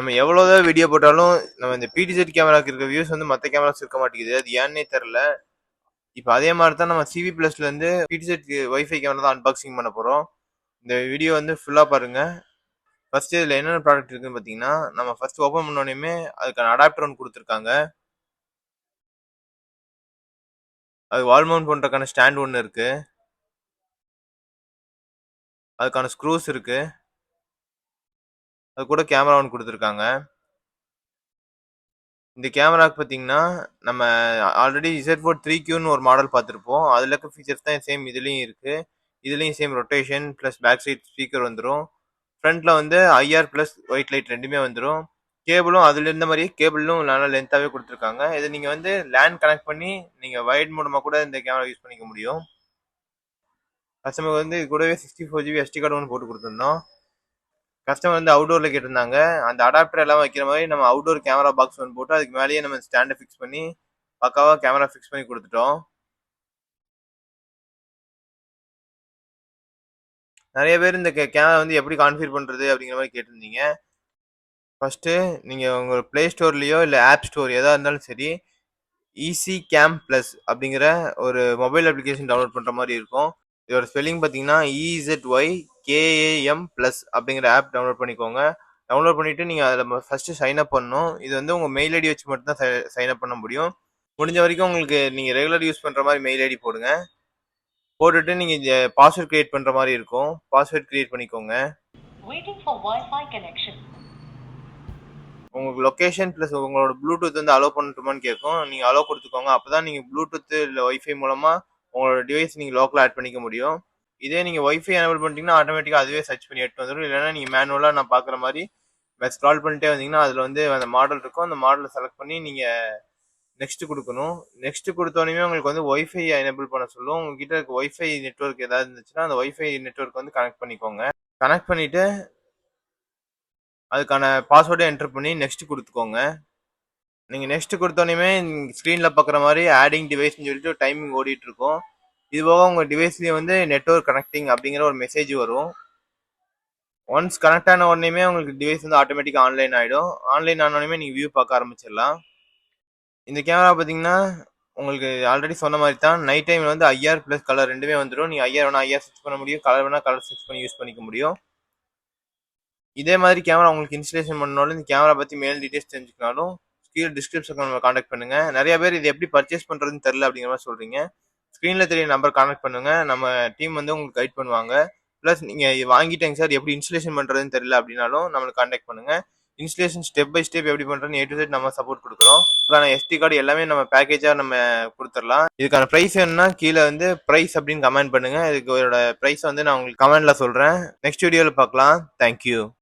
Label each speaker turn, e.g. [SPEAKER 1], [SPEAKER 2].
[SPEAKER 1] நம்ம எவ்வளோதான் வீடியோ போட்டாலும் நம்ம இந்த பிடிசெட் கேமராக்கு இருக்க வியூஸ் வந்து மற்ற கேமராஸ் இருக்க மாட்டேங்குது. அது ஏன்னே தெரில. இப்போ அதே மாதிரி தான் நம்ம சிவி பிளஸ்லேருந்து பிடிசெட் வைஃபை கேமரா தான் அன்பாக்சிங் பண்ண போகிறோம். இந்த வீடியோ வந்து ஃபுல்லாக பாருங்க. ஃபர்ஸ்ட் இதில் என்னென்ன ப்ராடக்ட் இருக்குன்னு பார்த்தீங்கன்னா, நம்ம ஃபர்ஸ்ட் ஓப்பன் பண்ணோடனே அதுக்கான அடாப்டர் ஒன்று கொடுத்துருக்காங்க. அது வால் மவுண்ட் பண்ணுறதுக்கான ஸ்டாண்ட் ஒன்று இருக்கு. அதுக்கான ஸ்க்ரூஸ் இருக்கு. அது கூட கேமரா ஒன்று கொடுத்துருக்காங்க. இந்த கேமராக்கு பார்த்தீங்கன்னா, நம்ம ஆல்ரெடி Z4 3Qன்னு ஒரு மாடல் பார்த்துருப்போம். அதில் இருக்க ஃபீச்சர்ஸ் தான் சேம் இதுலேயும் இருக்கு. இதுலேயும் same rotation plus back side speaker வந்துடும். ஃப்ரண்ட்டில் வந்து IR ப்ளஸ் ஒயிட் லைட் ரெண்டுமே வந்துடும். கேபிளும் அதில் இருந்த மாதிரியே கேபிளும் நல்லா லென்த்தாகவே கொடுத்துருக்காங்க. இதை நீங்கள் வந்து லேண்ட் கனெக்ட் பண்ணி நீங்கள் வைட் மூலமாக கூட இந்த கேமரா யூஸ் பண்ணிக்க முடியும். கஸ்டமருக்கு வந்து இது கூடவே 64GB SD கார்டு ஒன்று போட்டு கொடுத்துருந்தோம். கஸ்டமர் வந்து அவுடோரில் கேட்டிருந்தாங்க. அந்த அடாப்டர் எல்லாம் வைக்கிற மாதிரி நம்ம அவுடோர் கேமரா பாக்ஸ் ஒன்று போட்டு அதுக்கு மேலேயே நம்ம ஸ்டாண்டை ஃபிக்ஸ் பண்ணி பக்காவாக கேமரா ஃபிக்ஸ் பண்ணி கொடுத்துட்டோம். நிறைய பேர் இந்த கேமரா வந்து எப்படி கான்ஃபிகர் பண்ணுறது அப்படிங்கிற மாதிரி கேட்டிருந்தீங்க. ஃபஸ்ட்டு நீங்கள் உங்கள் ப்ளே ஸ்டோர்லேயோ இல்லை ஆப் ஸ்டோர் எதாக இருந்தாலும் சரி, ஈஸி கேம் ப்ளஸ் அப்படிங்கிற ஒரு மொபைல் அப்ளிகேஷன் டவுன்லோட் பண்ணுற மாதிரி இருக்கும். இதோட ஸ்பெல்லிங் பார்த்தீங்கன்னா EZYKAM ப்ளஸ் அப்படிங்கிற ஆப் டவுன்லோட் பண்ணிக்கோங்க. டவுன்லோட் பண்ணிவிட்டு நீங்கள் அதில் ஃபஸ்ட்டு சைன் அப் பண்ணணும். இது வந்து உங்கள் மெயில் ஐடி வச்சு மட்டும்தான் சைன் அப் பண்ண முடியும். முடிஞ்ச வரைக்கும் உங்களுக்கு நீங்கள் ரெகுலர் யூஸ் பண்ணுற மாதிரி மெயில் ஐடி போடுங்க. போட்டுட்டு நீங்கள் பாஸ்வேர்ட் க்ரியேட் பண்ணுற மாதிரி இருக்கும். பாஸ்வேர்ட் க்ரியேட் பண்ணிக்கோங்க. உங்களுக்கு லொக்கேஷன் ப்ளஸ் உங்களோட ப்ளூடூத் வந்து அலோவ் பண்ணட்டுமான்னு கேட்கும். நீங்கள் அலோவ் கொடுத்துக்கோங்க. அப்போ தான் நீங்கள் ப்ளூடூத் இல்லை ஒய்ஃபை மூலமாக உங்களோட டிவைஸ் நீங்கள் லோக்கலாக ஆட் பண்ணிக்க முடியும். இதே நீங்கள் ஒய்ஃபை எனேபிள் பண்ணிட்டீங்கன்னா ஆட்டோமேட்டிக்காக அதுவே சர்ச் பண்ணி எடுத்து வந்துடும். இல்லைன்னா நீங்கள் மேனுவலாக நான் பார்க்குற மாதிரி ஸ்க்ரால் பண்ணிட்டே வந்தீங்கன்னா அதில் வந்து அந்த மாடல் இருக்கும். அந்த மாடலை செலக்ட் பண்ணி நீங்கள் நெக்ஸ்ட்டு கொடுக்கணும். நெக்ஸ்ட்டு கொடுத்தோடனே உங்களுக்கு வந்து ஒய்ஃபை எனேபிள் பண்ண சொல்லும். உங்ககிட்ட இருக்க ஒய்ஃபை நெட்ஒர்க் ஏதாவது இருந்துச்சுன்னா அந்த ஒய்ஃபை நெட்ஒர்க் வந்து கனெக்ட் பண்ணிக்கோங்க. கனெக்ட் பண்ணிவிட்டு அதுக்கான பாஸ்வேர்டை என்டர் பண்ணி நெக்ஸ்ட் கொடுத்துக்கோங்க. நீங்கள் நெக்ஸ்ட் கொடுத்தோன்னே ஸ்க்ரீனில் பார்க்குற மாதிரி ஆடிங் டிவைஸ்ன்னு சொல்லிட்டு டைமிங் ஓடிட்டு இருக்கும். இது போக உங்கள் டிவைஸ்லேயே வந்து நெட்ஒர்க் கனெக்டிங் அப்படிங்கிற ஒரு மெசேஜ் வரும். ஒன்ஸ் கனெக்ட் ஆன உடனே உங்களுக்கு டிவைஸ் வந்து ஆட்டோமேட்டிக்காக ஆன்லைன் ஆகிடும். ஆன்லைன் ஆனோடனே நீங்கள் வியூ பார்க்க ஆரம்பிச்சிடலாம். இந்த கேமரா பார்த்தீங்கன்னா உங்களுக்கு ஆல்ரெடி சொன்ன மாதிரி தான் நைட் டைமில் வந்து IR ப்ளஸ் கலர் ரெண்டுமே வந்துடும். நீங்கள் IR வேணால் IR ஃபிக்ஸ் பண்ண முடியும், கலர் வேணால் கலர் ஃபிக்ஸ் பண்ணி யூஸ் பண்ணிக்க முடியும். இதே மாதிரி கேமரா உங்களுக்கு இன்ஸ்டலேஷன் பண்ணாலும் இந்த கேமரா பற்றி மேல் டீட்டெயில்ஸ் தெரிஞ்சுக்கனாலும் கீழே டிஸ்கிரிப்ஷன் நம்ம காண்டாக்ட் பண்ணுங்க. நிறைய பேர் இது எப்படி பர்ச்சேஸ் பண்ணுறதுன்னு தெரில அப்படிங்கிற மாதிரி சொல்கிறீங்க. ஸ்க்ரீனில் தெரிய நம்பர் காண்டாக்ட் பண்ணுங்க. நம்ம டீம் வந்து உங்களுக்கு கைட் பண்ணுவாங்க. ப்ளஸ் நீங்கள் வாங்கிட்டேங்க சார் எப்படி இன்ஸ்டலேஷன் பண்ணுறதுன்னு தெரியல அப்படின்னாலும் நம்மளுக்கு காண்டாக்ட் பண்ணுங்க. இன்ஸ்டலேஷன் ஸ்டெப் பை ஸ்டெப் எப்படி பண்ணுறதுன்னு A to Z நம்ம சப்போர்ட் கொடுக்குறோம். இதுக்கான SD கார்டு எல்லாமே நம்ம பேக்கேஜாக நம்ம கொடுத்துடலாம். இதுக்கான ப்ரைஸ் வேணும்னா கீழே வந்து ப்ரைஸ் அப்படின்னு கமெண்ட் பண்ணுங்க. இதுக்கு ப்ரைஸ் வந்து நான் உங்களுக்கு கமெண்ட்ல சொல்கிறேன். நெக்ஸ்ட் வீடியோவில் பார்க்கலாம். தேங்க்யூ.